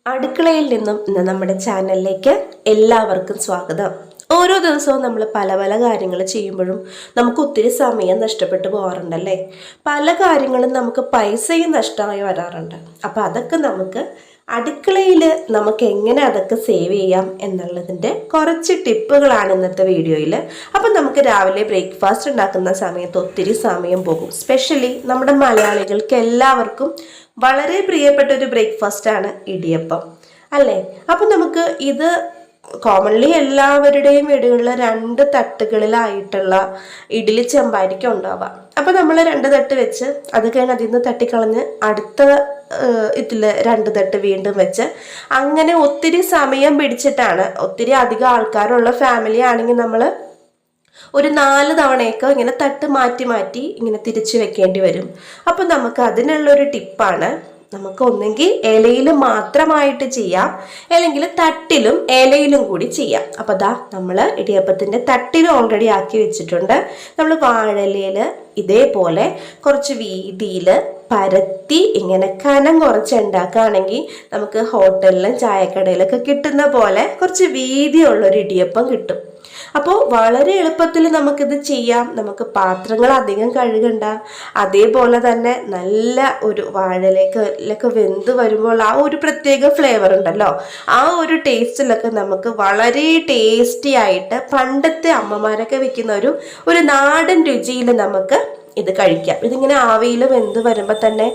അടുക്കളയിൽ നിന്നും ഇന്ന് നമ്മുടെ ചാനലിലേക്ക് എല്ലാവർക്കും സ്വാഗതം. ഓരോ ദിവസവും നമ്മൾ പല പല കാര്യങ്ങൾ ചെയ്യുമ്പോഴും നമുക്ക് ഒത്തിരി സമയം നഷ്ടപ്പെട്ടു പോകാറുണ്ടല്ലേ. പല കാര്യങ്ങളും നമുക്ക് പൈസയും നഷ്ടമായി വരാറുണ്ട്. അപ്പോൾ അതൊക്കെ നമുക്ക് അടുക്കളയിൽ നമുക്ക് എങ്ങനെ അതൊക്കെ സേവ് ചെയ്യാം എന്നുള്ളതിൻ്റെ കുറച്ച് ടിപ്പുകളാണ് ഇന്നത്തെ വീഡിയോയിൽ. അപ്പം നമുക്ക് രാവിലെ ബ്രേക്ക്ഫാസ്റ്റ് ഉണ്ടാക്കുന്ന സമയത്ത് ഒത്തിരി സമയം പോകും. സ്പെഷ്യലി നമ്മുടെ മലയാളികൾക്ക് എല്ലാവർക്കും വളരെ പ്രിയപ്പെട്ട ഒരു ബ്രേക്ക്ഫാസ്റ്റാണ് ഇടിയപ്പം അല്ലേ. അപ്പം നമുക്ക് ഇത് കോമൺലി എല്ലാവരുടെയും വീടുകളിൽ 2 തട്ടുകളിലായിട്ടുള്ള ഇഡ്ഡലി ചെമ്പായിരിക്കും ഉണ്ടാവുക. അപ്പം നമ്മൾ 2 തട്ട് വെച്ച് അത് കഴിഞ്ഞ് അതിൽ നിന്ന് തട്ടിക്കളഞ്ഞ് അടുത്ത ഇതിൽ 2 തട്ട് വീണ്ടും വെച്ച് അങ്ങനെ ഒത്തിരി സമയം പിടിച്ചിട്ടാണ്. ഒത്തിരി അധികം ആൾക്കാരുള്ള ഫാമിലി ആണെങ്കിൽ നമ്മൾ ഒരു 4 തവണയൊക്കെ ഇങ്ങനെ തട്ട് മാറ്റി മാറ്റി ഇങ്ങനെ തിരിച്ചു വെക്കേണ്ടി വരും. അപ്പം നമുക്ക് അതിനുള്ളൊരു ടിപ്പാണ്. നമുക്ക് ഒന്നെങ്കിൽ ഇലയിൽ മാത്രമായിട്ട് ചെയ്യാം, അല്ലെങ്കിൽ തട്ടിലും ഇലയിലും കൂടി ചെയ്യാം. അപ്പം ദാ നമ്മൾ ഇടിയപ്പത്തിൻ്റെ തട്ടിലും ഓൾറെഡി ആക്കി വെച്ചിട്ടുണ്ട്. നമ്മൾ വാഴയിലയിൽ ഇതേപോലെ കുറച്ച് വീതിയിൽ പരത്തി ഇങ്ങനെ കനം കുറച്ച് ഉണ്ടാക്കുകയാണെങ്കിൽ നമുക്ക് ഹോട്ടലിലും ചായക്കടയിലൊക്കെ കിട്ടുന്ന പോലെ കുറച്ച് വീതിയുള്ളൊരു ഇടിയപ്പം കിട്ടും. അപ്പോൾ വളരെ എളുപ്പത്തിൽ നമുക്കിത് ചെയ്യാം. നമുക്ക് അധികം കഴുകണ്ട. അതേപോലെ തന്നെ നല്ല ഒരു വാഴയിലൊക്കെ വെന്ത് വരുമ്പോൾ ആ ഒരു പ്രത്യേക ഫ്ലേവർ ഉണ്ടല്ലോ, ആ ഒരു ടേസ്റ്റിലൊക്കെ നമുക്ക് വളരെ ടേസ്റ്റി ആയിട്ട് പണ്ടത്തെ അമ്മമാരൊക്കെ വെക്കുന്ന ഒരു നാടൻ രുചിയിൽ നമുക്ക് ഇത് കഴിക്കാം. ഇതിങ്ങനെ ആവിയിൽ വെന്ത് വരുമ്പോൾ തന്നെ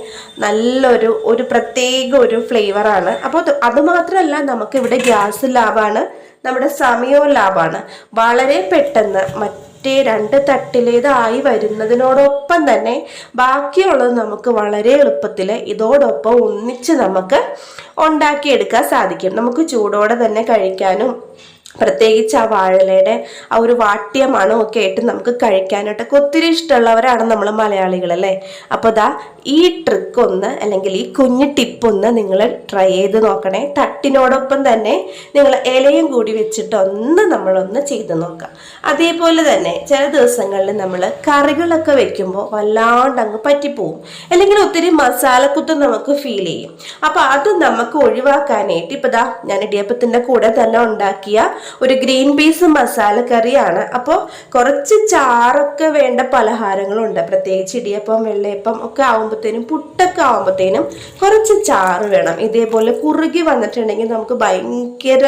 നല്ലൊരു പ്രത്യേക ഒരു ഫ്ലേവറാണ്. അപ്പോൾ അത് മാത്രമല്ല, നമുക്കിവിടെ ഗ്യാസ് ലാഭമാണ്, നമ്മുടെ സമയവും ലാഭമാണ്. വളരെ പെട്ടെന്ന് മറ്റേ 2 തട്ടിലേതായി വരുന്നതിനോടൊപ്പം തന്നെ ബാക്കിയുള്ളത് നമുക്ക് വളരെ എളുപ്പത്തിൽ ഇതോടൊപ്പം ഒന്നിച്ച് നമുക്ക് ഉണ്ടാക്കിയെടുക്കാൻ സാധിക്കും. നമുക്ക് ചൂടോടെ തന്നെ കഴിക്കാനും പ്രത്യേകിച്ച് ആ വാഴയിലയുടെ ആ ഒരു വാട്ടിയ മണമൊക്കെ ആയിട്ട് നമുക്ക് കഴിക്കാനായിട്ടൊക്കെ ഒത്തിരി ഇഷ്ടമുള്ളവരാണ് നമ്മൾ മലയാളികൾ അല്ലേ. അപ്പോൾ ദാ ഈ ട്രിക്ക് ഒന്ന്, അല്ലെങ്കിൽ ഈ കുഞ്ഞു ടിപ്പൊന്ന് നിങ്ങൾ ട്രൈ ചെയ്ത് നോക്കണേ. തട്ടിനോടൊപ്പം തന്നെ നിങ്ങൾ ഇലയും കൂടി വെച്ചിട്ട് നമ്മളൊന്ന് ചെയ്ത് നോക്കാം. അതേപോലെ തന്നെ ചില ദിവസങ്ങളിൽ നമ്മൾ കറികളൊക്കെ വെക്കുമ്പോൾ വല്ലാണ്ട് അങ്ങ് പറ്റിപ്പോവും, അല്ലെങ്കിൽ ഒത്തിരി മസാലക്കുത്ത് നമുക്ക് ഫീൽ ചെയ്യും. അപ്പോൾ അത് നമുക്ക് ഒഴിവാക്കാനായിട്ട് ഇപ്പോൾ ദാ ഞാൻ ഇടിയപ്പത്തിൻ്റെ കൂടെ തന്നെ ഉണ്ടാക്കിയ ഒരു ഗ്രീൻ പീസ് മസാല കറിയാണ്. അപ്പോൾ കുറച്ച് ചാറൊക്കെ വേണ്ട പലഹാരങ്ങളുണ്ട്. പ്രത്യേകിച്ച് ഇടിയപ്പം, വെള്ളയപ്പം ഒക്കെ ആവുമ്പോഴത്തേനും, പുട്ടൊക്കെ ആവുമ്പോഴത്തേനും കുറച്ച് ചാറ് വേണം. ഇതേപോലെ കുറുകി വന്നിട്ടുണ്ടെങ്കിൽ നമുക്ക് ഭയങ്കര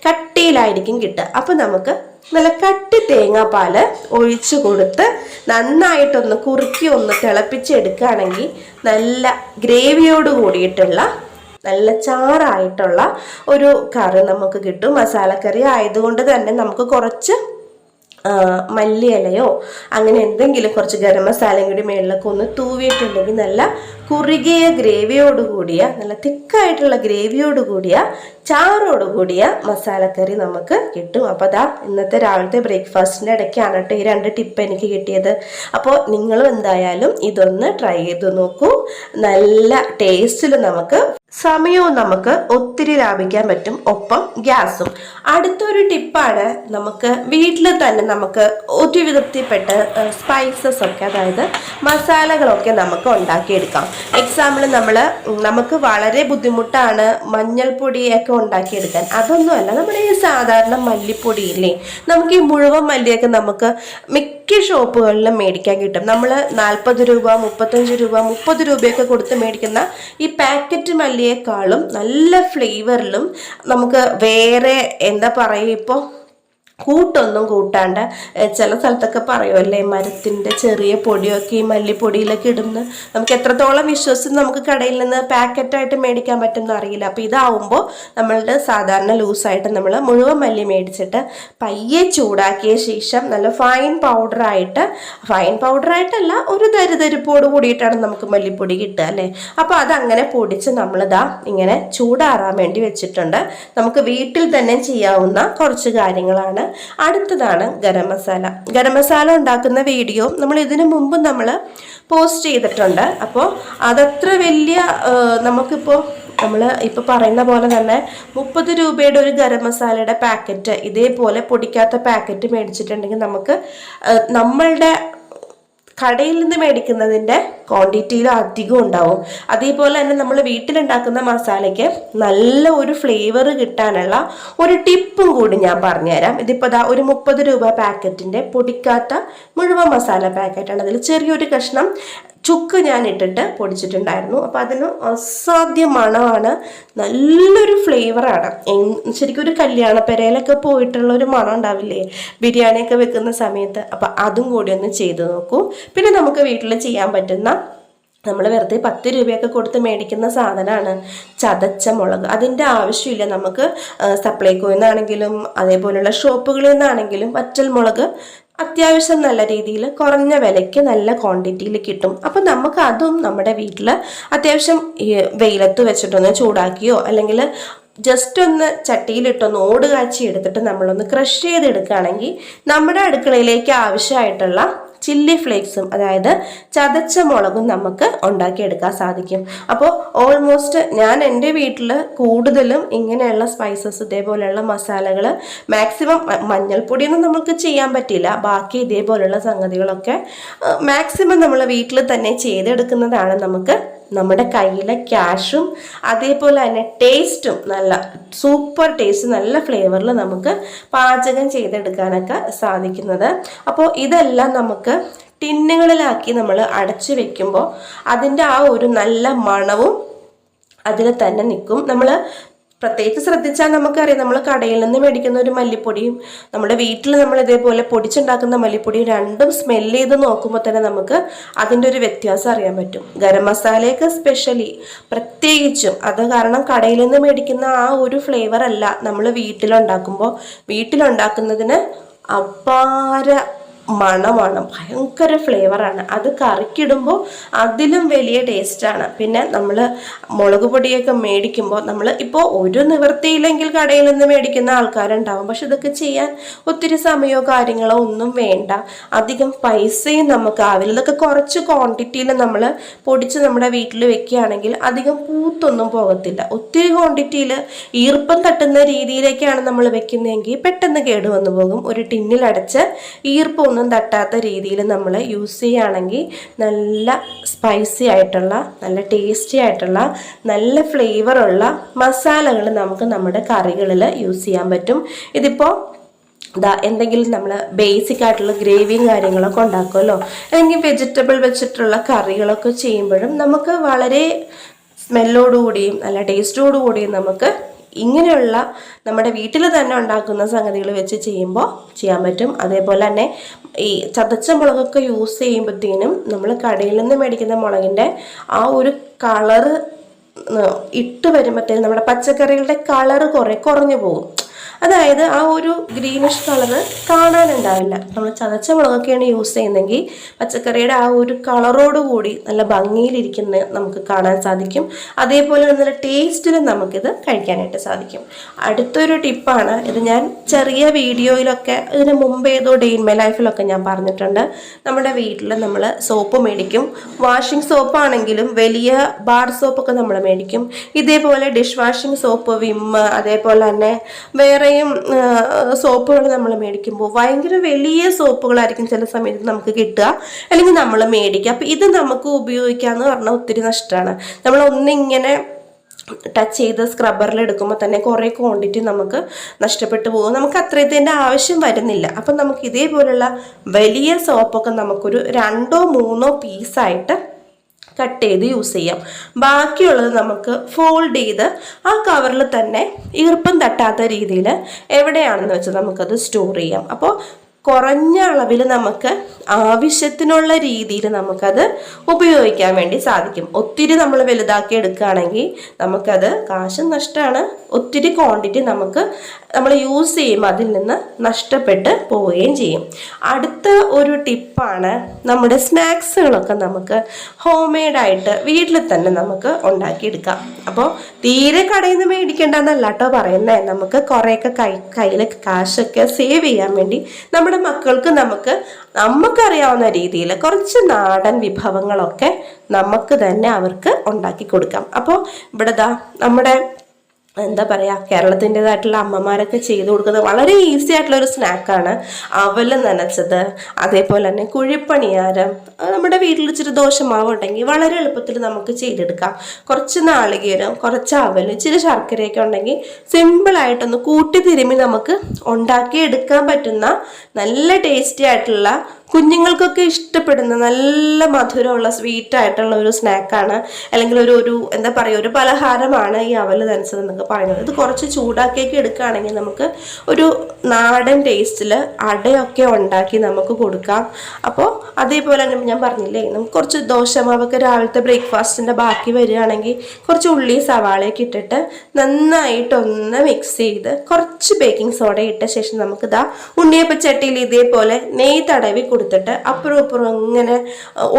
കട്ടിയിലായിരിക്കും കിട്ടുക. അപ്പോൾ നമുക്ക് നല്ല കട്ടി തേങ്ങാപ്പാല് ഒഴിച്ചു കൊടുത്ത് നന്നായിട്ടൊന്ന് കുറുക്കി ഒന്ന് തിളപ്പിച്ചെടുക്കുകയാണെങ്കിൽ നല്ല ഗ്രേവിയോട് കൂടിയിട്ടുള്ള നല്ല ചാറായിട്ടുള്ള ഒരു കറി നമുക്ക് കിട്ടും. മസാലക്കറി ആയതുകൊണ്ട് തന്നെ നമുക്ക് കുറച്ച് മല്ലിയിലയോ അങ്ങനെ എന്തെങ്കിലും കുറച്ച് ഗരം മസാലയും കൂടി മേളിലൊക്കെ ഒന്ന് തൂവിയിട്ടുണ്ടെങ്കിൽ നല്ല കുറുകിയ ഗ്രേവിയോട് കൂടിയ, നല്ല തിക്കായിട്ടുള്ള ഗ്രേവിയോട് കൂടിയ, ചാറോട് കൂടിയ മസാലക്കറി നമുക്ക് കിട്ടും. അപ്പോൾ അതാ ഇന്നത്തെ രാവിലത്തെ ബ്രേക്ക്ഫാസ്റ്റിൻ്റെ ഇടയ്ക്കാണ് കേട്ടോ ഈ 2 ടിപ്പ് എനിക്ക് കിട്ടിയത്. അപ്പോൾ നിങ്ങളും എന്തായാലും ഇതൊന്ന് ട്രൈ ചെയ്ത് നോക്കൂ. നല്ല ടേസ്റ്റിൽ നമുക്ക് സമയവും നമുക്ക് ഒത്തിരി ലാഭിക്കാൻ പറ്റും, ഒപ്പം ഗ്യാസും. അടുത്തൊരു ടിപ്പാണ്, നമുക്ക് വീട്ടിൽ തന്നെ നമുക്ക് ഒരു വിധത്തിൽപ്പെട്ട സ്പൈസസ് ഒക്കെ, അതായത് മസാലകളൊക്കെ നമുക്ക് ഉണ്ടാക്കിയെടുക്കാം. എക്സാമ്പിൾ നമുക്ക് വളരെ ബുദ്ധിമുട്ടാണ് മഞ്ഞൾപ്പൊടിയൊക്കെ ഉണ്ടാക്കിയെടുക്കാൻ. അതൊന്നുമല്ല, നമ്മുടെ ഈ സാധാരണ മല്ലിപ്പൊടിയില്ലേ, നമുക്ക് ഈ മുഴുവൻ മല്ലിയൊക്കെ നമുക്ക് മിക്ക ഷോപ്പുകളിലും മേടിക്കാൻ കിട്ടും. നമ്മൾ 40 രൂപ, 35 രൂപ, 30 രൂപയൊക്കെ കൊടുത്ത് മേടിക്കുന്ന ഈ പാക്കറ്റ് മല്ലിയേക്കാളും നല്ല ഫ്ലേവറിലും നമുക്ക് വേറെ എന്താ പറയുക, ഇപ്പോൾ കൂട്ടൊന്നും കൂട്ടാണ്ട് ചില സ്ഥലത്തൊക്കെ പറയുമല്ലേ, മരത്തിൻ്റെ ചെറിയ പൊടിയൊക്കെ ഈ മല്ലിപ്പൊടിയിലൊക്കെ ഇടുന്ന, നമുക്ക് എത്രത്തോളം വിശ്വസിച്ച് നമുക്ക് കടയിൽ നിന്ന് പാക്കറ്റായിട്ട് മേടിക്കാൻ പറ്റുമെന്ന് അറിയില്ല. അപ്പോൾ ഇതാവുമ്പോൾ നമ്മളുടെ സാധാരണ ലൂസായിട്ട് നമ്മൾ മുഴുവൻ മല്ലി മേടിച്ചിട്ട് പയ്യെ ചൂടാക്കിയ ശേഷം നല്ല ഫൈൻ പൗഡറായിട്ടല്ല, ഒരു തരിതരിപ്പോട് കൂടിയിട്ടാണ് നമുക്ക് മല്ലിപ്പൊടി കിട്ടുക അല്ലേ. അപ്പോൾ അതങ്ങനെ പൊടിച്ച് നമ്മളിതാ ഇങ്ങനെ ചൂടാറാൻ വേണ്ടി വെച്ചിട്ടുണ്ട്. നമുക്ക് വീട്ടിൽ തന്നെ ചെയ്യാവുന്ന കുറച്ച് കാര്യങ്ങളാണ്. അടുത്തതാണ് ഗരം മസാല ഉണ്ടാക്കുന്ന വീഡിയോ നമ്മൾ ഇതിനു മുമ്പ് പോസ്റ്റ് ചെയ്തിട്ടുണ്ട്. അപ്പോൾ അതത്ര വലിയ നമുക്കിപ്പോൾ പറയുന്ന പോലെ തന്നെ 30 രൂപയുടെ ഒരു ഗരം മസാലയുടെ പാക്കറ്റ്, ഇതേപോലെ പൊടിക്കാത്ത പാക്കറ്റ് മേടിച്ചിട്ടുണ്ടെങ്കിൽ നമുക്ക് നമ്മളുടെ കടയിൽ നിന്ന് മേടിക്കുന്നതിൻ്റെ ക്വാണ്ടിറ്റിയിലും അധികം ഉണ്ടാവും. അതേപോലെ തന്നെ നമ്മൾ വീട്ടിലുണ്ടാക്കുന്ന മസാലയ്ക്ക് നല്ല ഒരു ഫ്ലേവർ കിട്ടാനുള്ള ഒരു ടിപ്പും കൂടി ഞാൻ പറഞ്ഞുതരാം. ഇതിപ്പോൾ ഒരു 30 രൂപ പാക്കറ്റിൻ്റെ പൊടിക്കാത്ത മുഴുവൻ മസാല പാക്കറ്റാണ്. അതിൽ ചെറിയൊരു കഷ്ണം ചുക്ക് ഞാൻ ഇട്ടിട്ട് പൊടിച്ചിട്ടുണ്ടായിരുന്നു. അപ്പോൾ അതിന് അസാധ്യ മണമാണ്, നല്ലൊരു ഫ്ലേവറാണ്. ശരിക്കും ഒരു കല്യാണപ്പെരയിലൊക്കെ പോയിട്ടുള്ള ഒരു മണം ഉണ്ടാവില്ലേ ബിരിയാണിയൊക്കെ വെക്കുന്ന സമയത്ത്. അപ്പം അതും കൂടി ഒന്ന് ചെയ്ത് നോക്കൂ. പിന്നെ നമുക്ക് വീട്ടിൽ ചെയ്യാൻ പറ്റുന്ന, നമ്മൾ വെറുതെ 10 രൂപയൊക്കെ കൊടുത്ത് മേടിക്കുന്ന സാധനമാണ് ചതച്ച മുളക്. അതിൻ്റെ ആവശ്യമില്ല. നമുക്ക് സപ്ലൈകോയിൽ നിന്നാണെങ്കിലും അതേപോലെയുള്ള ഷോപ്പുകളിൽ നിന്നാണെങ്കിലും വറ്റൽ മുളക് അത്യാവശ്യം നല്ല രീതിയിൽ കുറഞ്ഞ വിലയ്ക്ക് നല്ല ക്വാണ്ടിറ്റിയിൽ കിട്ടും. അപ്പം നമുക്ക് അതും നമ്മുടെ വീട്ടിൽ അത്യാവശ്യം വെയിലത്ത് വെച്ചിട്ടൊന്ന് ചൂടാക്കിയോ അല്ലെങ്കിൽ ജസ്റ്റ് ഒന്ന് ചട്ടിയിലിട്ടൊന്ന് ഓട് കാച്ചി എടുത്തിട്ട് നമ്മളൊന്ന് ക്രഷ് ചെയ്തെടുക്കുകയാണെങ്കിൽ നമ്മുടെ അടുക്കളയിലേക്ക് ആവശ്യമായിട്ടുള്ള ചില്ലി ഫ്ലേക്സും അതായത് ചതച്ച മുളകും നമുക്ക് ഉണ്ടാക്കിയെടുക്കാൻ സാധിക്കും. അപ്പോൾ ഓൾമോസ്റ്റ് ഞാൻ എൻ്റെ വീട്ടിൽ കൂടുതലും ഇങ്ങനെയുള്ള സ്പൈസസ്, ഇതേപോലെയുള്ള മസാലകൾ, മാക്സിമം മഞ്ഞൾപ്പൊടിയൊന്നും നമുക്ക് ചെയ്യാൻ പറ്റില്ല, ബാക്കി ഇതേപോലെയുള്ള സംഗതികളൊക്കെ മാക്സിമം നമ്മൾ വീട്ടിൽ തന്നെ ചെയ്തെടുക്കുന്നതാണ് നമുക്ക് നമ്മുടെ കയ്യിലെ ക്യാഷും അതേപോലെ തന്നെ ടേസ്റ്റും നല്ല സൂപ്പർ ടേസ്റ്റ്, നല്ല ഫ്ലേവറിൽ നമുക്ക് പാചകം ചെയ്തെടുക്കാനൊക്കെ സാധിക്കുന്നത്. അപ്പോൾ ഇതെല്ലാം നമുക്ക് ടിന്നുകളിലാക്കി നമ്മൾ അടച്ചു വെക്കുമ്പോൾ അതിൻ്റെ ആ ഒരു നല്ല മണവും അതിൽ തന്നെ നിൽക്കും. നമ്മൾ പ്രത്യേകിച്ച് ശ്രദ്ധിച്ചാൽ നമുക്കറിയാം, നമ്മൾ കടയിൽ നിന്ന് മേടിക്കുന്ന ഒരു മല്ലിപ്പൊടിയും നമ്മുടെ വീട്ടിൽ നമ്മൾ ഇതേപോലെ പൊടിച്ചുണ്ടാക്കുന്ന മല്ലിപ്പൊടിയും രണ്ടും സ്മെല്ല് ചെയ്ത് നോക്കുമ്പോൾ തന്നെ നമുക്ക് അതിൻ്റെ ഒരു വ്യത്യാസം അറിയാൻ പറ്റും. ഗരം മസാലയൊക്കെ സ്പെഷ്യലി പ്രത്യേകിച്ചും അത് കാരണം കടയിൽ നിന്ന് മേടിക്കുന്ന ആ ഒരു ഫ്ലേവർ അല്ല നമ്മൾ വീട്ടിലുണ്ടാക്കുന്നതിന് അപാര മണമാണ്, ഭയങ്കര ഫ്ലേവറാണ്. അത് കറിക്കിടുമ്പോൾ അതിലും വലിയ ടേസ്റ്റാണ്. പിന്നെ നമ്മൾ മുളക് പൊടിയൊക്കെ മേടിക്കുമ്പോൾ നമ്മൾ ഇപ്പോൾ ഒരു നിവൃത്തിയില്ലെങ്കിൽ കടയിൽ നിന്ന് മേടിക്കുന്ന ആൾക്കാരുണ്ടാവും. പക്ഷെ ഇതൊക്കെ ചെയ്യാൻ ഒത്തിരി സമയമോ കാര്യങ്ങളോ ഒന്നും വേണ്ട, അധികം പൈസയും നമുക്ക് ആവില്ല. ഇതൊക്കെ കുറച്ച് ക്വാണ്ടിറ്റിയിൽ നമ്മൾ പൊടിച്ച് നമ്മുടെ വീട്ടിൽ വെക്കുകയാണെങ്കിൽ അധികം പൂത്തൊന്നും പോകത്തില്ല. ഒത്തിരി ക്വാണ്ടിറ്റിയിൽ ഈർപ്പം തട്ടുന്ന രീതിയിലേക്കാണ് നമ്മൾ വെക്കുന്നതെങ്കിൽ പെട്ടെന്ന് കേടുവന്നു പോകും. ഒരു ടിന്നിലടച്ച് ഈർപ്പം തട്ടാത്ത രീതിയിൽ നമ്മൾ യൂസ് ചെയ്യുകയാണെങ്കിൽ നല്ല സ്പൈസി ആയിട്ടുള്ള, നല്ല ടേസ്റ്റി ആയിട്ടുള്ള, നല്ല ഫ്ലേവറുള്ള മസാലകൾ നമുക്ക് നമ്മുടെ കറികളിൽ യൂസ് ചെയ്യാൻ പറ്റും. ഇതിപ്പോൾ എന്തെങ്കിലും നമ്മൾ ബേസിക് ആയിട്ടുള്ള ഗ്രേവിയും കാര്യങ്ങളൊക്കെ ഉണ്ടാക്കുമല്ലോ, അല്ലെങ്കിൽ വെജിറ്റബിൾ വെച്ചിട്ടുള്ള കറികളൊക്കെ ചെയ്യുമ്പോഴും നമുക്ക് വളരെ സ്മെല്ലോടുകൂടിയും നല്ല ടേസ്റ്റോടുകൂടിയും നമുക്ക് ഇങ്ങനെയുള്ള നമ്മുടെ വീട്ടിൽ തന്നെ ഉണ്ടാക്കുന്ന സംഗതികൾ വെച്ച് ചെയ്യുമ്പോൾ ചെയ്യാൻ പറ്റും. അതേപോലെ തന്നെ ഈ ചതച്ച മുളകൊക്കെ യൂസ് ചെയ്യുമ്പോഴത്തേനും നമ്മൾ കടയിൽ നിന്ന് മേടിക്കുന്ന മുളകിൻ്റെ ആ ഒരു കളറ് ഇട്ട് വരുമ്പോഴത്തേനും നമ്മുടെ പച്ചക്കറികളുടെ കളറ് കുറഞ്ഞു പോകും. അതായത് ആ ഒരു ഗ്രീനിഷ് കളറ് കാണാനുണ്ടാവില്ല. നമ്മൾ ചതച്ച മുളകൊക്കെയാണ് യൂസ് ചെയ്യുന്നതെങ്കിൽ പച്ചക്കറിയുടെ ആ ഒരു കളറോടുകൂടി നല്ല ഭംഗിയിലിരിക്കുന്ന നമുക്ക് കാണാൻ സാധിക്കും. അതേപോലെ നല്ല ടേസ്റ്റിലും നമുക്കിത് കഴിക്കാനായിട്ട് സാധിക്കും. അടുത്തൊരു ടിപ്പാണ് ഇത്, ഞാൻ ചെറിയ വീഡിയോയിലൊക്കെ ഇതിന് മുമ്പ് ഏതോ ഡേ ഇൻ മൈ ലൈഫിലൊക്കെ ഞാൻ പറഞ്ഞിട്ടുണ്ട്. നമ്മുടെ വീട്ടിൽ നമ്മൾ സോപ്പ് മേടിക്കും, വാഷിംഗ് സോപ്പാണെങ്കിലും വലിയ ബാർ സോപ്പൊക്കെ നമ്മൾ മേടിക്കും. ഇതേപോലെ ഡിഷ് വാഷിംഗ് സോപ്പ്, വിം, അതേപോലെ തന്നെ വേറെ സോപ്പുകൾ നമ്മൾ മേടിക്കുമ്പോൾ ഭയങ്കര വലിയ സോപ്പുകളായിരിക്കും ചില സമയത്ത് നമുക്ക് കിട്ടുക, അല്ലെങ്കിൽ നമ്മൾ മേടിക്കുക. അപ്പം ഇത് നമുക്ക് ഉപയോഗിക്കാമെന്ന് പറഞ്ഞാൽ ഒത്തിരി നഷ്ടമാണ്. നമ്മൾ ഒന്നിങ്ങനെ ടച്ച് ചെയ്ത് സ്ക്രബ്ബറിൽ എടുക്കുമ്പോൾ തന്നെ കുറേ ക്വാണ്ടിറ്റി നമുക്ക് നഷ്ടപ്പെട്ടു പോകും. നമുക്ക് അത്രയത്തിൻ്റെ ആവശ്യം വരുന്നില്ല. അപ്പം നമുക്ക് ഇതേപോലുള്ള വലിയ സോപ്പൊക്കെ നമുക്കൊരു 2-3 പീസായിട്ട് കട്ട് ചെയ്ത് യൂസ് ചെയ്യാം. ബാക്കിയുള്ളത് നമുക്ക് ഫോൾഡ് ചെയ്ത് ആ കവറിൽ തന്നെ ഈർപ്പം തട്ടാത്ത രീതിയിൽ എവിടെയാണെന്ന് വെച്ചാൽ നമുക്കത് സ്റ്റോർ ചെയ്യാം. അപ്പോൾ കുറഞ്ഞ അളവിൽ നമുക്ക് ആവശ്യത്തിനുള്ള രീതിയിൽ നമുക്കത് ഉപയോഗിക്കാൻ വേണ്ടി സാധിക്കും. ഒത്തിരി നമ്മൾ വലുതാക്കി എടുക്കുകയാണെങ്കിൽ നമുക്കത് കാശും നഷ്ടമാണ്, ഒത്തിരി ക്വാണ്ടിറ്റി നമ്മൾ യൂസ് ചെയ്യുമ്പോൾ അതിൽ നിന്ന് നഷ്ടപ്പെട്ട് പോവുകയും ചെയ്യും. അടുത്ത ഒരു ടിപ്പാണ്, നമ്മുടെ സ്നാക്സുകളൊക്കെ നമുക്ക് ഹോം മെയ്ഡായിട്ട് വീട്ടിൽ തന്നെ നമുക്ക് ഉണ്ടാക്കിയെടുക്കാം. അപ്പോൾ തീരെ കടയിൽ നിന്ന് മേടിക്കേണ്ടെന്നല്ല കേട്ടോ പറയുന്നത്, നമുക്ക് കുറേയൊക്കെ കയ്യിൽ കാശൊക്കെ സേവ് ചെയ്യാൻ വേണ്ടി നമ്മുടെ മക്കൾക്ക് നമുക്കറിയാവുന്ന രീതിയിൽ കുറച്ച് നാടൻ വിഭവങ്ങളൊക്കെ നമുക്ക് തന്നെ അവർക്ക് ഉണ്ടാക്കി കൊടുക്കാം. അപ്പോൾ ഇവിടെ നമ്മുടെ എന്താ പറയുക, കേരളത്തിൻ്റെതായിട്ടുള്ള അമ്മമാരൊക്കെ ചെയ്ത് കൊടുക്കുന്നത് വളരെ ഈസി ആയിട്ടുള്ള ഒരു സ്നാക്കാണ് അവൽ നനച്ചത്. അതേപോലെ തന്നെ കുഴിപ്പണിയാരം, നമ്മുടെ വീട്ടിൽ ഇച്ചിരി ദോശമാവ് ഉണ്ടെങ്കിൽ വളരെ എളുപ്പത്തിൽ നമുക്ക് ചെയ്തെടുക്കാം. കുറച്ച് നാളികേരം, കുറച്ച് അവൽ, ഇച്ചിരി ശർക്കരയൊക്കെ ഉണ്ടെങ്കിൽ സിമ്പിളായിട്ടൊന്ന് കൂട്ടി തിരുമ്മി നമുക്ക് ഉണ്ടാക്കിയെടുക്കാൻ പറ്റുന്ന നല്ല ടേസ്റ്റി ആയിട്ടുള്ള, കുഞ്ഞുങ്ങൾക്കൊക്കെ ഇഷ്ടപ്പെടുന്ന നല്ല മധുരമുള്ള സ്വീറ്റായിട്ടുള്ള ഒരു സ്നാക്കാണ്, അല്ലെങ്കിൽ ഒരു എന്താ പറയുക, ഒരു പലഹാരമാണ് ഈ അവൽ നനച്ചത് എന്നൊക്കെ പറയുന്നത്. ഇത് കുറച്ച് ചൂടാക്കിയൊക്കെ എടുക്കുകയാണെങ്കിൽ നമുക്ക് ഒരു നാടൻ ടേസ്റ്റിൽ അടയൊക്കെ ഉണ്ടാക്കി നമുക്ക് കൊടുക്കാം. അപ്പോൾ അതേപോലെ തന്നെ ഞാൻ പറഞ്ഞില്ലേ, നമുക്ക് കുറച്ച് ദോശമാവൊക്കെ രാവിലത്തെ ബ്രേക്ക്ഫാസ്റ്റിൻ്റെ ബാക്കി വരികയാണെങ്കിൽ കുറച്ച് ഉള്ളി സവാളയൊക്കെ ഇട്ടിട്ട് നന്നായിട്ടൊന്ന് മിക്സ് ചെയ്ത് കുറച്ച് ബേക്കിംഗ് സോഡ ഇട്ട ശേഷം നമുക്കിതാ ഉണ്ണിയപ്പച്ചട്ടിയിൽ ഇതേപോലെ നെയ്യ് തടവി കൊടുത്തിട്ട് അപ്പുറം ഇപ്പുറം ഇങ്ങനെ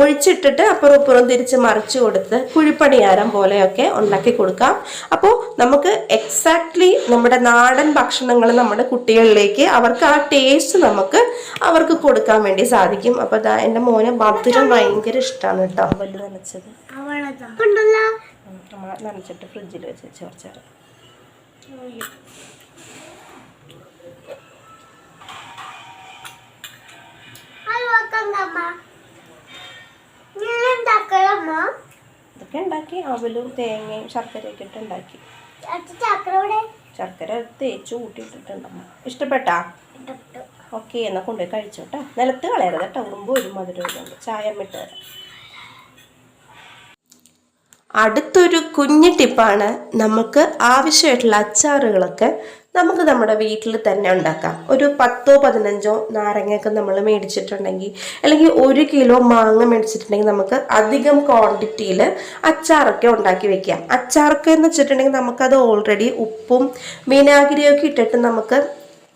ഒഴിച്ചിട്ടിട്ട് അപ്പുറം ഇപ്പുറം തിരിച്ച് മറിച്ച് കൊടുത്ത് കുഴിപ്പണിയാരം പോലെയൊക്കെ ഉണ്ടാക്കി കൊടുക്കാം. അപ്പോൾ നമുക്ക് എക്സാക്ട്ലി നമ്മുടെ നാടൻ ഭക്ഷണങ്ങൾ നമ്മുടെ കുട്ടികളിലേക്ക് അവർക്ക് ആ ടേസ്റ്റ് നമുക്ക് അവർക്ക് കൊടുക്കാൻ വേണ്ടി സാധിക്കും. അപ്പോൾ ഇതാ എൻ്റെ മോന് മധുരം ഭയങ്കര ഇഷ്ടമാണ് കേട്ടോ. വല്ല് നനച്ചത് നനച്ചിട്ട് ഫ്രിഡ്ജിൽ വെച്ച് കുറച്ചേരം. ഇതൊക്കെ ഉണ്ടാക്കി അവലും തേങ്ങയും ശർക്കരയൊക്കെ ഇട്ട് ഉണ്ടാക്കി. ശർക്കര തേച്ച് കൂട്ടിയിട്ടിട്ടുണ്ടമ്മ. ഇഷ്ടപ്പെട്ടാ? ഓക്കെ, എന്നാൽ കൊണ്ടുപോയി കഴിച്ചോട്ടെ. നിലത്ത് കളയരുത് കേട്ടോ, ഉറുമ്പ് ഒരു മധുരം ഇടുന്നുണ്ട്. ചായ ഇട്ട് തരാം. അടുത്തൊരു കുഞ്ഞു ടിപ്പാണ്, നമുക്ക് ആവശ്യമായിട്ടുള്ള അച്ചാറുകളൊക്കെ നമുക്ക് നമ്മുടെ വീട്ടിൽ തന്നെ ഉണ്ടാക്കാം. ഒരു 10-15 നാരങ്ങയൊക്കെ നമ്മൾ മേടിച്ചിട്ടുണ്ടെങ്കിൽ, അല്ലെങ്കിൽ 1 കിലോ മാങ്ങ മേടിച്ചിട്ടുണ്ടെങ്കിൽ നമുക്ക് അധികം ക്വാണ്ടിറ്റിയിൽ അച്ചാറൊക്കെ ഉണ്ടാക്കി വെക്കാം. അച്ചാറൊക്കെ എന്ന് വെച്ചിട്ടുണ്ടെങ്കിൽ നമുക്കത് ഓൾറെഡി ഉപ്പും വിനാഗിരിയൊക്കെ ഇട്ടിട്ട് നമുക്ക്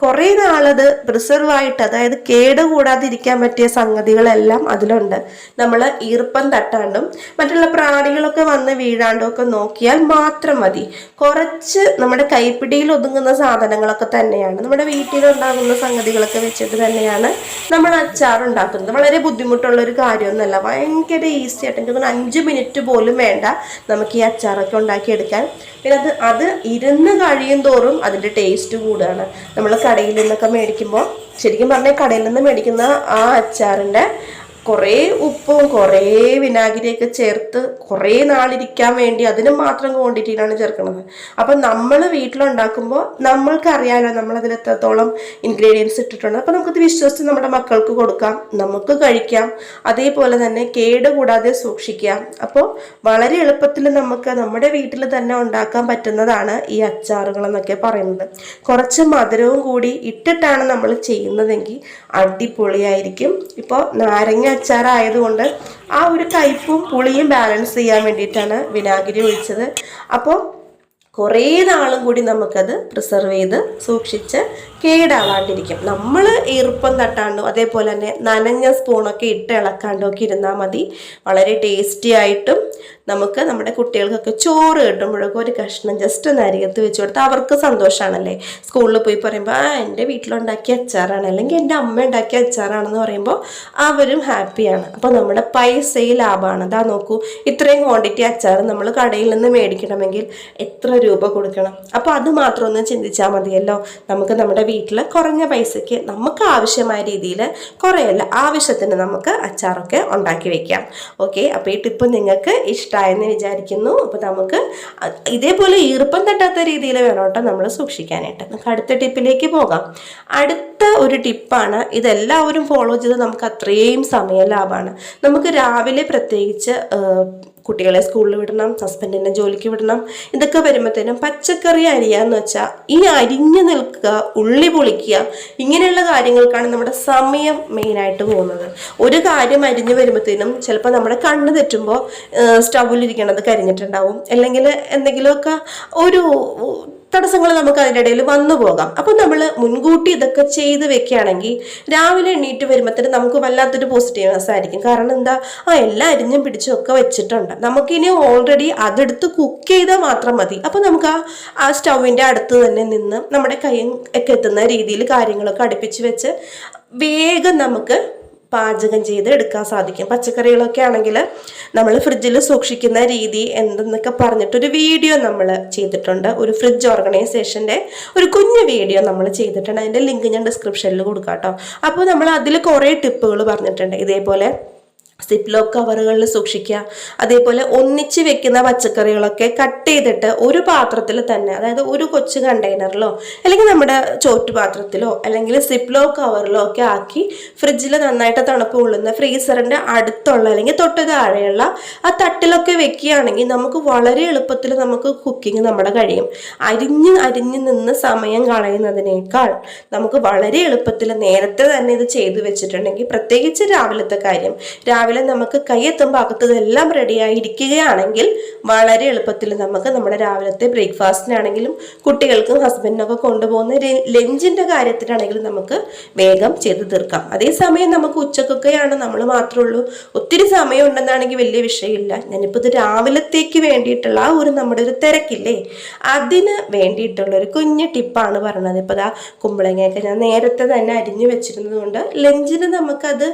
കുറേ നാളത് പ്രിസർവായിട്ട്, അതായത് കേടുകൂടാതിരിക്കാൻ പറ്റിയ സംഗതികളെല്ലാം അതിലുണ്ട്. നമ്മൾ ഈർപ്പം തട്ടാണ്ടും മറ്റുള്ള പ്രാണികളൊക്കെ വന്ന് വീഴാണ്ടും ഒക്കെ നോക്കിയാൽ മാത്രം മതി. കുറച്ച് നമ്മുടെ കൈപ്പിടിയിൽ ഒതുങ്ങുന്ന സാധനങ്ങളൊക്കെ തന്നെയാണ്, നമ്മുടെ വീട്ടിലുണ്ടാകുന്ന സംഗതികളൊക്കെ വെച്ചിട്ട് തന്നെയാണ് നമ്മൾ അച്ചാർ ഉണ്ടാക്കുന്നത്. വളരെ ബുദ്ധിമുട്ടുള്ളൊരു കാര്യമൊന്നുമല്ല, ഭയങ്കര ഈസി ആയിട്ട്, എനിക്ക് തോന്നുന്നു 5 മിനിറ്റ് പോലും വേണ്ട നമുക്ക് ഈ അച്ചാറൊക്കെ ഉണ്ടാക്കിയെടുക്കാൻ. പിന്നെ അത് ഇരുന്ന് കഴിയും തോറും അതിൻ്റെ ടേസ്റ്റ് കൂടുകയാണ്. നമ്മൾ കടയിൽ നിന്നൊക്കെ മേടിക്കുമ്പോൾ, ശരിക്കും പറഞ്ഞാൽ കടയിൽ നിന്ന് മേടിക്കുന്ന ആ അച്ചാറിൻ്റെ കുറേ ഉപ്പും കുറേ വിനാഗിരിയൊക്കെ ചേർത്ത് കുറേ നാളിരിക്കാൻ വേണ്ടി അതിന് മാത്രം ക്വാണ്ടിറ്റിയിലാണ് ചേർക്കുന്നത്. അപ്പം നമ്മൾ വീട്ടിലുണ്ടാക്കുമ്പോൾ നമ്മൾക്കറിയാലോ നമ്മളതിൽ എത്രത്തോളം ഇൻഗ്രീഡിയൻസ് ഇട്ടിട്ടുണ്ട്. അപ്പം നമുക്കത് വിശ്വസിച്ച് നമ്മുടെ മക്കൾക്ക് കൊടുക്കാം, നമുക്ക് കഴിക്കാം, അതേപോലെ തന്നെ കേടുകൂടാതെ സൂക്ഷിക്കാം. അപ്പോൾ വളരെ എളുപ്പത്തിൽ നമുക്ക് നമ്മുടെ വീട്ടിൽ തന്നെ ഉണ്ടാക്കാൻ പറ്റുന്നതാണ് ഈ അച്ചാറുകൾ എന്നൊക്കെ പറയുന്നത്. കുറച്ച് മധുരവും കൂടി ഇട്ടിട്ടാണ് നമ്മൾ ചെയ്യുന്നതെങ്കിൽ അടിപൊളിയായിരിക്കും. ഇപ്പോൾ നാരങ്ങ അച്ചാറായതുകൊണ്ട് ആ ഒരു കയ്പും പുളിയും ബാലൻസ് ചെയ്യാൻ വേണ്ടിയിട്ടാണ് വിനാഗിരി ഒഴിച്ചത്. അപ്പോൾ കുറേ നാളും കൂടി നമുക്കത് പ്രിസർവ് ചെയ്ത് സൂക്ഷിച്ച് കേടാവാണ്ടിരിക്കും. നമ്മൾ ഈർപ്പം തട്ടാണ്ടും അതേപോലെ തന്നെ നനഞ്ഞ സ്പൂണൊക്കെ ഇട്ട് ഇളക്കാണ്ടും ഒക്കെ ഇരുന്നാൽ മതി. വളരെ ടേസ്റ്റി ആയിട്ടും നമുക്ക് നമ്മുടെ കുട്ടികൾക്കൊക്കെ ചോറ് കിട്ടുമ്പോഴൊക്കെ ഒരു കഷ്ണം ജസ്റ്റ് ഒന്ന് അരികത്ത് വെച്ച് കൊടുത്താൽ അവർക്ക് സന്തോഷമാണല്ലേ. സ്കൂളിൽ പോയി പറയുമ്പോൾ എൻ്റെ വീട്ടിലുണ്ടാക്കിയ അച്ചാറാണ്, അല്ലെങ്കിൽ എൻ്റെ അമ്മ ഉണ്ടാക്കിയ അച്ചാറാണെന്ന് പറയുമ്പോൾ അവരും ഹാപ്പിയാണ്. അപ്പോൾ നമ്മുടെ പൈസയിൽ ലാഭമാണ്. അതാ നോക്കൂ, ഇത്രയും ക്വാണ്ടിറ്റി അച്ചാർ നമ്മൾ കടയിൽ നിന്ന് മേടിക്കണമെങ്കിൽ എത്ര രൂപ കൊടുക്കണം. അപ്പോൾ അത് മാത്രം ഒന്ന് ചിന്തിച്ചാൽ മതിയല്ലോ. നമുക്ക് നമ്മുടെ വീട്ടിൽ കുറഞ്ഞ പൈസയ്ക്ക് നമുക്ക് ആവശ്യമായ രീതിയിൽ, കുറേയല്ല ആവശ്യത്തിന് നമുക്ക് അച്ചാറൊക്കെ ഉണ്ടാക്കി വെക്കാം. ഓക്കെ, അപ്പോൾ ഈ ടിപ്പ് നിങ്ങൾക്ക് ഇഷ്ടമായെന്ന് വിചാരിക്കുന്നു. അപ്പോൾ നമുക്ക് ഇതേപോലെ ഈർപ്പം തട്ടാത്ത രീതിയിൽ വേണം കേട്ടോ നമ്മൾ സൂക്ഷിക്കാനായിട്ട്. നമുക്ക് അടുത്ത ടിപ്പിലേക്ക് പോകാം. അടുത്ത ഒരു ടിപ്പാണ്, ഇതെല്ലാവരും ഫോളോ ചെയ്ത് നമുക്ക് അത്രയും സമയ ലാഭമാണ്. നമുക്ക് രാവിലെ പ്രത്യേകിച്ച് കുട്ടികളെ സ്കൂളിൽ വിടണം, ഹസ്ബൻഡിനെ ജോലിക്ക് വിടണം, ഇതൊക്കെ വരുമ്പോഴത്തേനും പച്ചക്കറി അരിയാന്ന് വെച്ചാൽ ഈ അരിഞ്ഞു നിൽക്കുക, ഉള്ളി പൊളിക്കുക, ഇങ്ങനെയുള്ള കാര്യങ്ങൾക്കാണ് നമ്മുടെ സമയം മെയിനായിട്ട് പോകുന്നത്. ഒരു കാര്യം അരിഞ്ഞു വരുമ്പോഴത്തേനും ചിലപ്പോൾ നമ്മുടെ കണ്ണ് തെറ്റുമ്പോൾ സ്റ്റൗവിലിരിക്കണത് കരിഞ്ഞിട്ടുണ്ടാവും, അല്ലെങ്കിൽ എന്തെങ്കിലുമൊക്കെ ഒരു തടസ്സങ്ങൾ നമുക്ക് അതിൻ്റെ ഇടയിൽ വന്നു പോകാം. അപ്പം നമ്മൾ മുൻകൂട്ടി ഇതൊക്കെ ചെയ്ത് വെക്കുകയാണെങ്കിൽ രാവിലെ എണീറ്റ് വരുമ്പോഴത്തേനും നമുക്ക് വല്ലാത്തൊരു പോസിറ്റീവ്നെസ് ആയിരിക്കും. കാരണം എന്താ, എല്ലാം അരിഞ്ഞും പിടിച്ചും ഒക്കെ വെച്ചിട്ടുണ്ട്, നമുക്കിനി ഓൾറെഡി അതെടുത്ത് കുക്ക് ചെയ്താൽ മാത്രം മതി. അപ്പം നമുക്ക് ആ സ്റ്റൗവിൻ്റെ അടുത്ത് തന്നെ നിന്ന് നമ്മുടെ കൈ ഒക്കെ എത്തുന്ന രീതിയിൽ കാര്യങ്ങളൊക്കെ അടുപ്പിച്ച് വെച്ച് വേഗം നമുക്ക് പാചകം ചെയ്ത് എടുക്കാൻ സാധിക്കും. പച്ചക്കറികളൊക്കെ ആണെങ്കിൽ നമ്മൾ ഫ്രിഡ്ജിൽ സൂക്ഷിക്കുന്ന രീതി എന്തെന്നൊക്കെ പറഞ്ഞിട്ടൊരു വീഡിയോ നമ്മൾ ചെയ്തിട്ടുണ്ട്. ഒരു ഫ്രിഡ്ജ് ഓർഗനൈസേഷൻ്റെ ഒരു കുഞ്ഞു വീഡിയോ നമ്മൾ ചെയ്തിട്ടുണ്ട്. അതിൻ്റെ ലിങ്ക് ഞാൻ ഡിസ്ക്രിപ്ഷനിൽ കൊടുക്കാം കേട്ടോ. അപ്പോൾ നമ്മൾ അതിൽ കുറേ ടിപ്പുകൾ പറഞ്ഞിട്ടുണ്ട്. ഇതേപോലെ സിപ്ലോക്ക് കവറുകളിൽ സൂക്ഷിക്കുക. അതേപോലെ ഒന്നിച്ച് വെക്കുന്ന പച്ചക്കറികളൊക്കെ കട്ട് ചെയ്തിട്ട് ഒരു പാത്രത്തിൽ തന്നെ, അതായത് ഒരു കൊച്ചു കണ്ടെയ്നറിലോ അല്ലെങ്കിൽ നമ്മുടെ ചോറ്റുപാത്രത്തിലോ അല്ലെങ്കിൽ സിപ്ലോക്ക് കവറിലോ ഒക്കെ ആക്കി ഫ്രിഡ്ജിൽ നന്നായിട്ട് തണുപ്പ് കൊള്ളുന്ന ഫ്രീസറിൻ്റെ അടുത്തുള്ള അല്ലെങ്കിൽ തൊട്ട് താഴെയുള്ള ആ തട്ടിലൊക്കെ വെക്കുകയാണെങ്കിൽ നമുക്ക് വളരെ എളുപ്പത്തിൽ നമുക്ക് കുക്കിംഗ് നമ്മുടെ കഴിയും. അരിഞ്ഞ് നിന്ന് സമയം കളയുന്നതിനേക്കാൾ നമുക്ക് വളരെ എളുപ്പത്തിൽ നേരത്തെ തന്നെ ഇത് ചെയ്തു വെച്ചിട്ടുണ്ടെങ്കിൽ, പ്രത്യേകിച്ച് രാവിലത്തെ കാര്യം, രാവിലെ നമുക്ക് കൈയെത്തുമ്പോൾ അകത്തതെല്ലാം റെഡിയായിരിക്കുകയാണെങ്കിൽ വളരെ എളുപ്പത്തിൽ നമുക്ക് നമ്മുടെ രാവിലത്തെ ബ്രേക്ക്ഫാസ്റ്റിനാണെങ്കിലും കുട്ടികൾക്കും ഹസ്ബൻഡിനൊക്കെ കൊണ്ടുപോകുന്ന ലഞ്ചിന്റെ കാര്യത്തിനാണെങ്കിലും നമുക്ക് വേഗം ചെയ്ത് തീർക്കാം. അതേസമയം നമുക്ക് ഉച്ചക്കൊക്കെയാണ് നമ്മൾ മാത്രമേ ഉള്ളൂ, ഒത്തിരി സമയം ഉണ്ടെന്നാണെങ്കിൽ വലിയ വിഷയമില്ല. ഞാനിപ്പോൾ ഇത് രാവിലത്തേക്ക് വേണ്ടിയിട്ടുള്ള ആ നമ്മുടെ ഒരു തിരക്കില്ലേ, അതിന് വേണ്ടിയിട്ടുള്ള ഒരു കുഞ്ഞു ടിപ്പാണ് പറഞ്ഞത്. ഇപ്പോൾ ദാ കുമ്പളങ്ങയൊക്കെ ഞാൻ നേരത്തെ തന്നെ അരിഞ്ഞു വെച്ചിരുന്നത് കൊണ്ട് ലഞ്ചിന് നമുക്കത്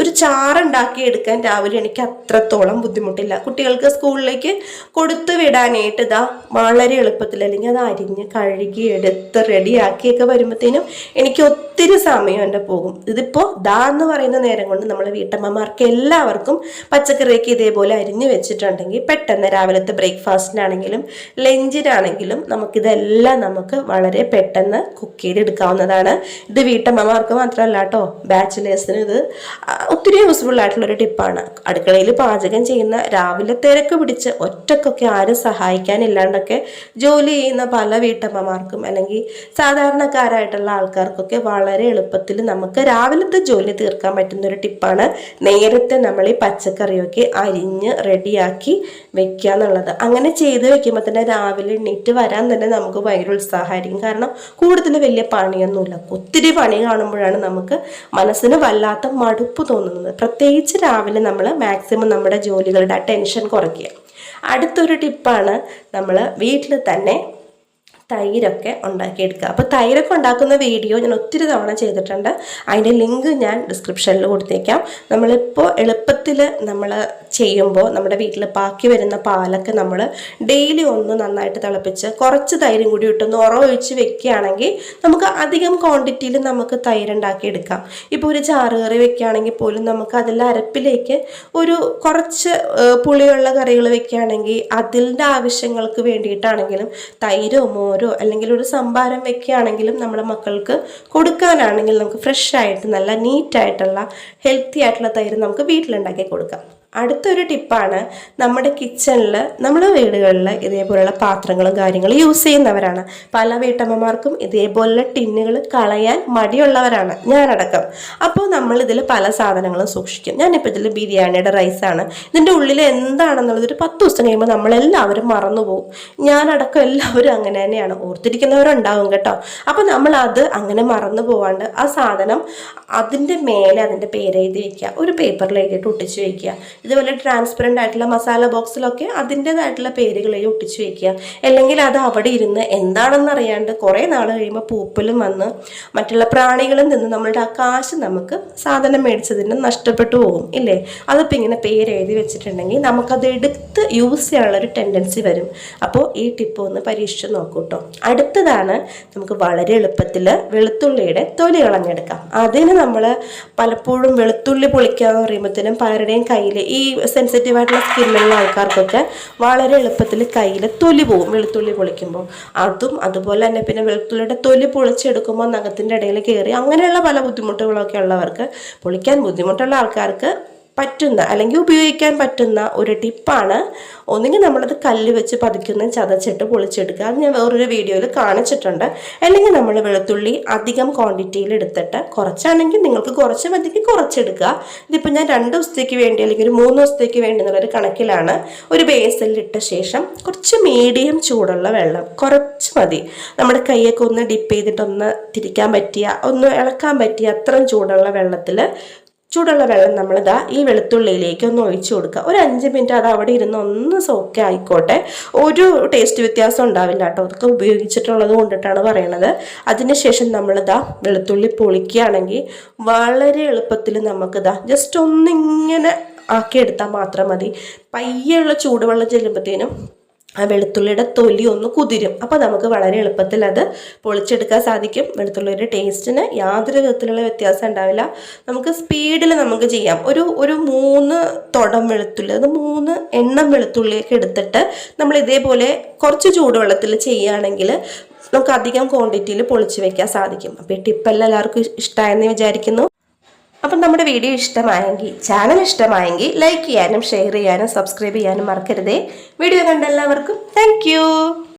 ഒരു ചാറുണ്ടാക്കി എടുക്കാൻ രാവിലെ എനിക്ക് അത്രത്തോളം ബുദ്ധിമുട്ടില്ല. കുട്ടികൾക്ക് സ്കൂളിലേക്ക് കൊടുത്തു വിടാനായിട്ട് ഇതാ വളരെ എളുപ്പത്തിൽ, അല്ലെങ്കിൽ അത് അരിഞ്ഞ് കഴുകി എടുത്ത് റെഡിയാക്കിയൊക്കെ വരുമ്പോഴത്തേനും എനിക്ക് ഒത്തിരി സമയം എൻ്റെ പോകും. ഇതിപ്പോൾ എന്ന് പറയുന്ന നേരം കൊണ്ട് നമ്മൾ വീട്ടമ്മമാർക്ക് എല്ലാവർക്കും പച്ചക്കറിയൊക്കെ ഇതേപോലെ അരിഞ്ഞു വെച്ചിട്ടുണ്ടെങ്കിൽ പെട്ടെന്ന് രാവിലത്തെ ബ്രേക്ക്ഫാസ്റ്റിനാണെങ്കിലും ലഞ്ചിനാണെങ്കിലും നമുക്കിതെല്ലാം നമുക്ക് വളരെ പെട്ടെന്ന് കുക്ക് ചെയ്തെടുക്കാവുന്നതാണ്. ഇത് വീട്ടമ്മമാർക്ക് മാത്രമല്ല കേട്ടോ, ബാച്ചിലേഴ്സിന് ഇത് ഒത്തിരി യൂസ്ഫുൾ ആയിട്ടുള്ളൊരു ടിപ്പാണ്. അടുക്കളയിൽ പാചകം ചെയ്യുന്ന, രാവിലെ തിരക്ക് പിടിച്ച് ഒറ്റക്കൊക്കെ ആരും സഹായിക്കാനില്ലാണ്ടൊക്കെ ജോലി ചെയ്യുന്ന പല വീട്ടമ്മമാർക്കും അല്ലെങ്കിൽ സാധാരണക്കാരായിട്ടുള്ള ആൾക്കാർക്കൊക്കെ വളരെ എളുപ്പത്തിൽ നമുക്ക് രാവിലത്തെ ജോലി തീർക്കാൻ പറ്റുന്ന ഒരു ടിപ്പാണ് നേരത്തെ നമ്മൾ ഈ പച്ചക്കറിയൊക്കെ അരിഞ്ഞ് റെഡിയാക്കി വെക്കുക എന്നുള്ളത്. അങ്ങനെ ചെയ്ത് വെക്കുമ്പോൾ തന്നെ രാവിലെ എണീറ്റ് വരാൻ തന്നെ നമുക്ക് ഭയങ്കര ഉത്സാഹമായിരിക്കും. കാരണം കൂടുതൽ വലിയ പണിയൊന്നുമില്ല. ഒത്തിരി പണി കാണുമ്പോഴാണ് നമുക്ക് മനസ്സിന് വല്ലാത്ത മടുപ്പ് തോന്നുന്നത്. പ്രത്യേകിച്ച് രാവിലെ നമ്മൾ മാക്സിമം നമ്മുടെ ജോലികളുടെ ടെൻഷൻ കുറയ്ക്കുക. അടുത്തൊരു ടിപ്പാണ് നമ്മൾ വീട്ടിൽ തന്നെ തൈരൊക്കെ ഉണ്ടാക്കിയെടുക്കുക. അപ്പോൾ തൈരൊക്കെ ഉണ്ടാക്കുന്ന വീഡിയോ ഞാൻ ഒത്തിരി തവണ ചെയ്തിട്ടുണ്ട്. അതിൻ്റെ ലിങ്ക് ഞാൻ ഡിസ്ക്രിപ്ഷനിൽ കൊടുത്തേക്കാം. നമ്മളിപ്പോൾ എളുപ്പത്തിൽ നമ്മൾ ചെയ്യുമ്പോൾ നമ്മുടെ വീട്ടിൽ ബാക്കി വരുന്ന പാലൊക്കെ നമ്മൾ ഡെയിലി ഒന്ന് നന്നായിട്ട് തിളപ്പിച്ച് കുറച്ച് തൈരും കൂടി ഇട്ടൊന്ന് ഒഴിച്ച് വെക്കുകയാണെങ്കിൽ നമുക്ക് അധികം ക്വാണ്ടിറ്റിയിൽ നമുക്ക് തൈരുണ്ടാക്കിയെടുക്കാം. ഇപ്പോൾ ഒരു ചാറ് കറി വെക്കുകയാണെങ്കിൽ പോലും നമുക്ക് അതിൽ അരപ്പിലേക്ക് ഒരു കുറച്ച് പുളിയുള്ള കറികൾ വെക്കുകയാണെങ്കിൽ അതിൻ്റെ ആവശ്യങ്ങൾക്ക് വേണ്ടിയിട്ടാണെങ്കിലും തൈരോ മോരോ അല്ലെങ്കിൽ ഒരു സംഭാരം വെക്കുകയാണെങ്കിലും നമ്മുടെ മക്കൾക്ക് കൊടുക്കാനാണെങ്കിൽ നമുക്ക് ഫ്രഷ് ആയിട്ട് നല്ല നീറ്റായിട്ടുള്ള ഹെൽത്തി ആയിട്ടുള്ള തൈര് നമുക്ക് വീട്ടിലുണ്ടാക്കി കൊടുക്കാം. അടുത്തൊരു ടിപ്പാണ്, നമ്മുടെ കിച്ചണിൽ, നമ്മുടെ വീടുകളിൽ ഇതേപോലുള്ള പാത്രങ്ങളും കാര്യങ്ങളും യൂസ് ചെയ്യുന്നവരാണ്. പല വീട്ടമ്മമാർക്കും ഇതേപോലുള്ള ടിന്നുകൾ കളയാൻ മടിയുള്ളവരാണ്, ഞാനടക്കം. അപ്പോൾ നമ്മൾ ഇതിൽ പല സാധനങ്ങളും സൂക്ഷിക്കും. ഞാനിപ്പോൾ ഇതിൽ ബിരിയാണിയുടെ റൈസാണ്, ഇതിൻ്റെ ഉള്ളിൽ എന്താണെന്നുള്ളത് ഒരു 10 ദിവസം കഴിയുമ്പോൾ നമ്മളെല്ലാവരും മറന്നുപോകും. ഞാനടക്കം എല്ലാവരും അങ്ങനെ തന്നെയാണ്, ഓർത്തിരിക്കുന്നവരുണ്ടാവും കേട്ടോ. അപ്പോൾ നമ്മൾ അത് അങ്ങനെ മറന്നു പോവാണ്ട് ആ സാധനം അതിൻ്റെ മേലെ അതിൻ്റെ പേര് എഴുതി വയ്ക്കുക, ഒരു പേപ്പറിൽ എഴുതിയിട്ട് ഒട്ടിച്ച് വയ്ക്കുക. ഇതുപോലെ ട്രാൻസ്പെറൻ്റ് ആയിട്ടുള്ള മസാല ബോക്സിലൊക്കെ അതിൻ്റെതായിട്ടുള്ള പേരുകളെ ഒട്ടിച്ച് വയ്ക്കുക. അല്ലെങ്കിൽ അത് അവിടെ ഇരുന്ന് എന്താണെന്ന് അറിയാണ്ട് കുറേ നാൾ കഴിയുമ്പോൾ പൂപ്പലും വന്ന് മറ്റുള്ള പ്രാണികളിൽ നിന്ന് നമ്മളുടെ ആ കാശ് നമുക്ക് സാധനം മേടിച്ചതിന് നഷ്ടപ്പെട്ടു പോകും ഇല്ലേ. അതിപ്പോൾ ഇങ്ങനെ പേര് എഴുതി വെച്ചിട്ടുണ്ടെങ്കിൽ നമുക്കത് എടുത്ത് യൂസ് ചെയ്യാനുള്ളൊരു ടെൻഡൻസി വരും. അപ്പോൾ ഈ ടിപ്പ് ഒന്ന് പരീക്ഷിച്ച് നോക്കൂ കേട്ടോ. അടുത്തതാണ്, നമുക്ക് വളരെ എളുപ്പത്തിൽ വെളുത്തുള്ളിയുടെ തൊലി കളഞ്ഞെടുക്കാം. അതിന് നമ്മൾ പലപ്പോഴും വെളുത്തുള്ളി പൊളിക്കുക എന്ന് പറയുമ്പോഴത്തേനും പലരുടെയും കയ്യിൽ, ഈ സെൻസിറ്റീവ് ആയിട്ടുള്ള സ്കിന്നുള്ള ആൾക്കാർക്കൊക്കെ വളരെ എളുപ്പത്തിൽ കയ്യിൽ തൊലി പോകും വെളുത്തുള്ളി പൊളിക്കുമ്പോൾ. അതുപോലെ തന്നെ പിന്നെ വെളുത്തുള്ളിയുടെ തൊലി പൊളിച്ചെടുക്കുമ്പോൾ നഖത്തിൻ്റെ ഇടയിൽ കയറി അങ്ങനെയുള്ള പല ബുദ്ധിമുട്ടുകളൊക്കെ ഉള്ളവർക്ക്, പൊളിക്കാൻ ബുദ്ധിമുട്ടുള്ള ആൾക്കാർക്ക് പറ്റുന്ന അല്ലെങ്കിൽ ഉപയോഗിക്കാൻ പറ്റുന്ന ഒരു ടിപ്പാണ്. ഒന്നുകിൽ നമ്മളത് കല്ല് വെച്ച് പതിക്കുന്ന ചതച്ചിട്ട് പൊളിച്ചെടുക്കുക, അത് ഞാൻ വേറൊരു വീഡിയോയിൽ കാണിച്ചിട്ടുണ്ട്. അല്ലെങ്കിൽ നമ്മൾ വെളുത്തുള്ളി അധികം ക്വാണ്ടിറ്റിയിൽ എടുത്തിട്ട്, കുറച്ചാണെങ്കിൽ നിങ്ങൾക്ക് കുറച്ച് മതിക്ക് കുറച്ചെടുക്കുക. ഇതിപ്പോൾ ഞാൻ 2 ദിവസത്തേക്ക് വേണ്ടി അല്ലെങ്കിൽ ഒരു 3 ദിവസത്തേക്ക് വേണ്ടി എന്നുള്ളൊരു കണക്കിലാണ്. ഒരു ബേസിലിട്ട ശേഷം കുറച്ച് മീഡിയം ചൂടുള്ള വെള്ളം, കുറച്ച് മതി, നമ്മുടെ കൈയൊക്കെ ഒന്ന് ഡിപ്പ് ചെയ്തിട്ടൊന്ന് തിരിക്കാൻ പറ്റിയ, ഒന്ന് ഇളക്കാൻ പറ്റിയ അത്രയും ചൂടുള്ള വെള്ളത്തിൽ ചൂടുള്ള വെള്ളം നമ്മളിതാ ഈ വെളുത്തുള്ളിയിലേക്ക് ഒന്ന് ഒഴിച്ചു കൊടുക്കുക. ഒരു 5 മിനിറ്റ് അത് അവിടെ ഇരുന്ന് ഒന്ന് സോക്ക് ആയിക്കോട്ടെ. ഒരു ടേസ്റ്റ് വ്യത്യാസം ഉണ്ടാവില്ല കേട്ടോ, അതൊക്കെ ഉപയോഗിച്ചിട്ടുള്ളത് കൊണ്ടിട്ടാണ് പറയണത്. അതിനുശേഷം നമ്മളിതാ വെളുത്തുള്ളി പൊളിക്കുകയാണെങ്കിൽ വളരെ എളുപ്പത്തിൽ നമുക്കിതാ ജസ്റ്റ് ഒന്നിങ്ങനെ ആക്കിയെടുത്താൽ മാത്രം മതി. പയ്യുള്ള ചൂടുവെള്ളം ചെല്ലുമ്പോഴത്തേനും ആ വെളുത്തുള്ളിയുടെ തൊലി ഒന്ന് കുതിരും. അപ്പോൾ നമുക്ക് വളരെ എളുപ്പത്തിൽ അത് പൊളിച്ചെടുക്കാൻ സാധിക്കും. വെളുത്തുള്ളിയുടെ ടേസ്റ്റിന് യാതൊരു വിധത്തിലുള്ള വ്യത്യാസം ഉണ്ടാവില്ല. നമുക്ക് സ്പീഡിൽ നമുക്ക് ചെയ്യാം. ഒരു 3 തുടം വെളുത്തുള്ളി, അത് 3 എണ്ണം വെളുത്തുള്ളിയൊക്കെ എടുത്തിട്ട് നമ്മൾ ഇതേപോലെ കുറച്ച് ചൂടുവെള്ളത്തിൽ ചെയ്യുകയാണെങ്കിൽ നമുക്ക് അധികം ക്വാണ്ടിറ്റിയിൽ പൊളിച്ച് വെക്കാൻ സാധിക്കും. അപ്പോൾ ഈ ടിപ്പെല്ലാം എല്ലാവർക്കും ഇഷ്ടമായെന്ന് വിചാരിക്കുന്നു. അപ്പം നമ്മുടെ വീഡിയോ ഇഷ്ടമായെങ്കിൽ, ചാനൽ ഇഷ്ടമായെങ്കിൽ ലൈക്ക് ചെയ്യാനും ഷെയർ ചെയ്യാനും സബ്സ്ക്രൈബ് ചെയ്യാനും മറക്കരുതേ. വീഡിയോ കണ്ട എല്ലാവർക്കും താങ്ക്